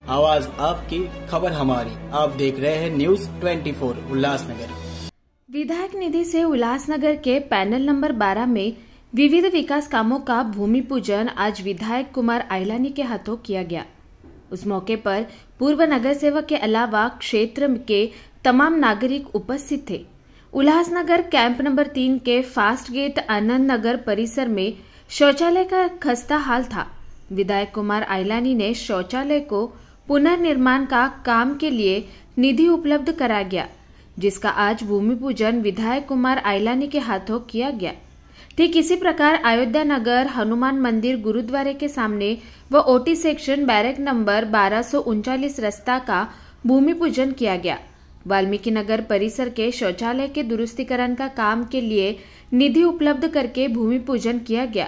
आवाज आपकी, खबर हमारी। आप देख रहे हैं न्यूज 24 उल्लासनगर। विधायक निधि से उल्लासनगर के पैनल नंबर 12 में विविध विकास कामों का भूमि पूजन आज विधायक कुमार आइलानी के हाथों किया गया। उस मौके पर पूर्व नगर सेवक के अलावा क्षेत्र के तमाम नागरिक उपस्थित थे। उल्लासनगर कैंप नंबर 3 के फास्ट गेट आनंद नगर परिसर में शौचालय का खस्ता हाल था। विधायक कुमार आइलानी ने शौचालय को पुनर्निर्माण का काम के लिए निधि उपलब्ध कराया गया, जिसका आज भूमि पूजन विधायक कुमार आइलानी के हाथों किया गया। ठीक इसी प्रकार अयोध्या नगर हनुमान मंदिर गुरुद्वारे के सामने व ओटी सेक्शन बैरक नंबर 1239 रास्ता का भूमि पूजन किया गया। वाल्मीकि नगर परिसर के शौचालय के दुरुस्तीकरण का काम के लिए निधि उपलब्ध करके भूमि पूजन किया गया।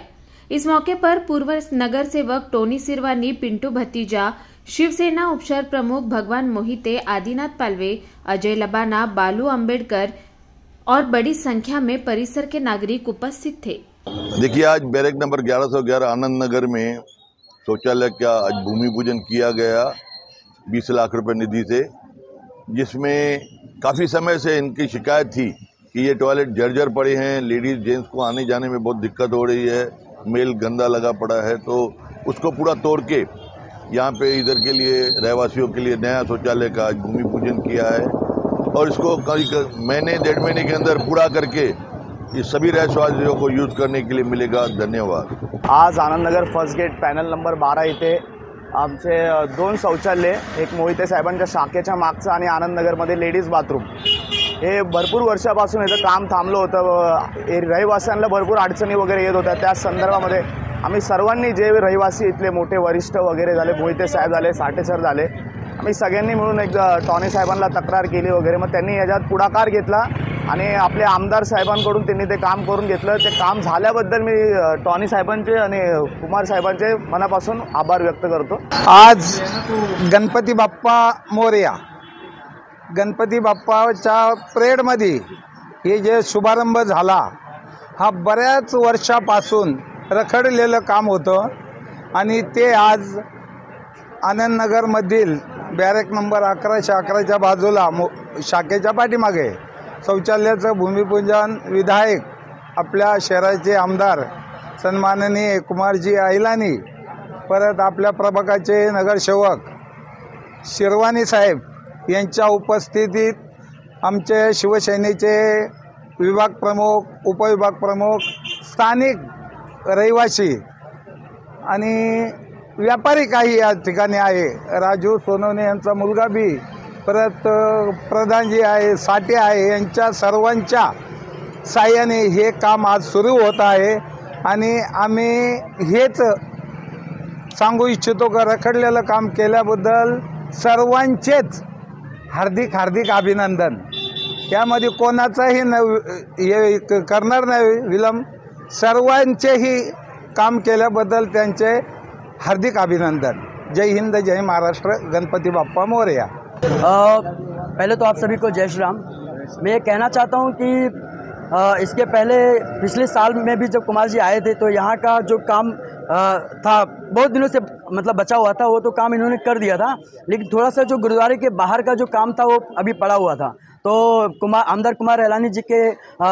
इस मौके पर पूर्व नगर सेवक टोनी सिरवानी, पिंटू भतीजा, शिवसेना उपशहर प्रमुख भगवान मोहिते, आदिनाथ पालवे, अजय लबाना, बालू अंबेडकर और बड़ी संख्या में परिसर के नागरिक उपस्थित थे। देखिए, आज बैरक नंबर 1111 आनंद नगर में शौचालय का आज भूमि पूजन किया गया 20 लाख रुपए निधि से, जिसमें काफ़ी समय से इनकी शिकायत थी कि ये टॉयलेट जर्जर पड़े हैं, लेडीज़ जेंट्स को आने जाने में बहुत दिक्कत हो रही है, मेल गंदा लगा पड़ा है। तो उसको पूरा तोड़ के यहाँ पे इधर के लिए रहवासियों के लिए नया शौचालय का आज भूमि पूजन किया है और इसको करीब महीने 1.5 महीने के अंदर पूरा करके ये सभी रहवासियों को यूज करने के लिए मिलेगा। धन्यवाद। आज Anand Nagar first gate panel number 12 इथे आमचे 2 शौचालय, एक मोहिते साहेबांच्या शाखेच्या मागचं आणि आनंद नगरमध्ये लेडीज बाथरूम, हे भरपूर वर्षापासून याचं काम थांबलं होतं। रहिवाशांना भरपूर अडचणी वगैरे येत होत्या। त्या संदर्भामध्ये आम्ही सर्वांनी, जे रहिवासी इथले मोठे वरिष्ठ वगैरे झाले, मोहिते साहेब झाले, साठे सर झाले, आम्ही सगळ्यांनी मिळून एक टॉनी साहेबांना तक्रार केली वगैरे। मग त्यांनी याच्यात पुढाकार घेतला आणि आपले आमदार साहेबांकडून त्यांनी ते काम करून घेतलं। ते काम झाल्याबद्दल मी टॉनी साहेबांचे आणि कुमार साहेबांचे मनापासून आभार व्यक्त करतो। आज गणपती बाप्पा मोरया, गणपती बाप्पाच्या परेडमध्ये हे जे शुभारंभ झाला, हा बऱ्याच वर्षापासून रखडलेलं काम होतं आणि ते आज आनंदनगरमधील बॅरक नंबर 1111च्या बाजूला शाखेच्या पाठीमागे शौचालयाचं भूमिपूजन विधायक आपल्या शहराचे आमदार सन्माननीय कुमारजी आइलानी, परत आपल्या प्रभागाचे नगरसेवक शिरवानी साहेब यांच्या उपस्थितीत आमचे शिवसेनेचे विभाग प्रमुख, उपविभाग प्रमुख, स्थानिक रहिवासी आणि व्यापारी काही या ठिकाणी आहे। राजू सोनवणे यांचा मुलगा बी, परत प्रधानजी आहे, साठे आहे, यांच्या सर्वांच्या साहाय्याने हे काम आज सुरू होत आहे आणि आम्ही हेच सांगू इच्छितो की रखडलेलं काम केल्याबद्दल सर्वांचेच हार्दिक हार्दिक अभिनंदन। यामध्ये कोणाचाही हे करणार नाही विलंब, सर्वांचेही काम केल्याबद्दल त्यांचे हार्दिक अभिनंदन। जय हिंद, जय महाराष्ट्र, गणपति बाप्पा मोरया। पहले तो आप सभी को जय श्री राम। मैं ये कहना चाहता हूँ कि इसके पहले पिछले साल में भी जब कुमार जी आए थे तो यहाँ का जो काम था बहुत दिनों से मतलब बचा हुआ था, वो तो काम इन्होंने कर दिया था, लेकिन थोड़ा सा जो गुरुद्वारे के बाहर का जो काम था वो अभी पड़ा हुआ था। तो आमदार कुमार आइलानी जी के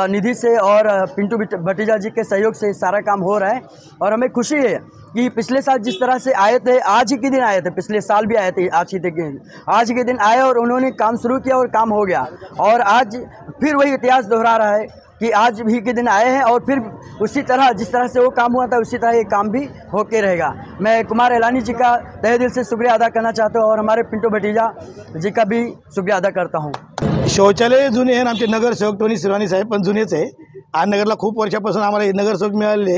निधि से और पिंटू भतीजा जी के सहयोग से सारा काम हो रहा है और हमें खुशी है कि पिछले साल जिस तरह से आए थे, आज ही के दिन आए थे, पिछले साल भी आए थे, आज के दिन आए और उन्होंने काम शुरू किया और काम हो गया। और आज फिर वही इतिहास दोहरा रहा है कि आज भी के दिन आए हैं और फिर उसी तरह जिस तरह से वो काम हुआ था उसी तरह ये काम भी होके रहेगा। मैं कुमार आइलानी जी का तहे दिल से शुक्रिया अदा करना चाहता हूँ और हमारे पिंटू भतीजा जी का भी शुक्रिया अदा करता हूँ। शौचालय जुने हैं, आमचे नगरसेवक टोनी सिरवानी साहेब पण जुनेच आहे। आननगरला खूप वर्षापासून आम्हाला हे नगरसेवक मिळाले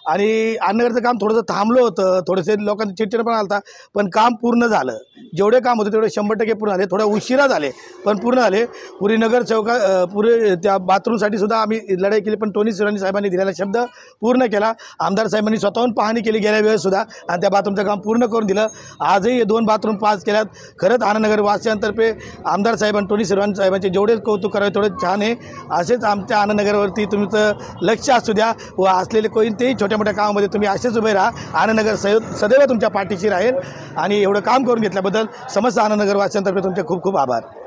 आणि आननगरचं काम थोडंसं थांबलं होतं, थोडेसे लोकांचे चिडचिड पण आलता, पण काम पूर्ण झालं। जेवढे काम होते तेवढे 100% पूर्ण झाले, थोडा उशिरा झाले पण पूर्ण झाले। पुरी नगरसेवका पुरे त्या बाथरूमसाठी सुद्धा आम्ही लढाई केली, पण टोनी सिरवानी साहेबांनी दिलेला शब्द पूर्ण केला। आमदार साहेबांनी स्वतःहून पाहणी केली गेल्या वेळेस सुद्धा आणि त्या बाथरूमचं काम पूर्ण करून दिलं। आजही 2 बाथरूम पास केल्यात। खरंच आनंदनगर वासियांतर्फे आमदार साहेब आणि टोनी सिरवानी साहेबांचे जेवढे कौतुक करावे तेवढे छान आहे। असेच आमच्या आनंदनगरवरती तुम्ही तुमचं लक्ष असू द्या व असलेले कोणतेही छोट्या मोठ्या कामामध्ये तुम्ही असेच उभे राहा। आनंदनगर सदैव तुमच्या पाठीशी राहील आणि एवढं काम करून घेतल्याबद्दल समस्त आनंदनगर वासियांतर्फे तुमचे खूप खूप आभार।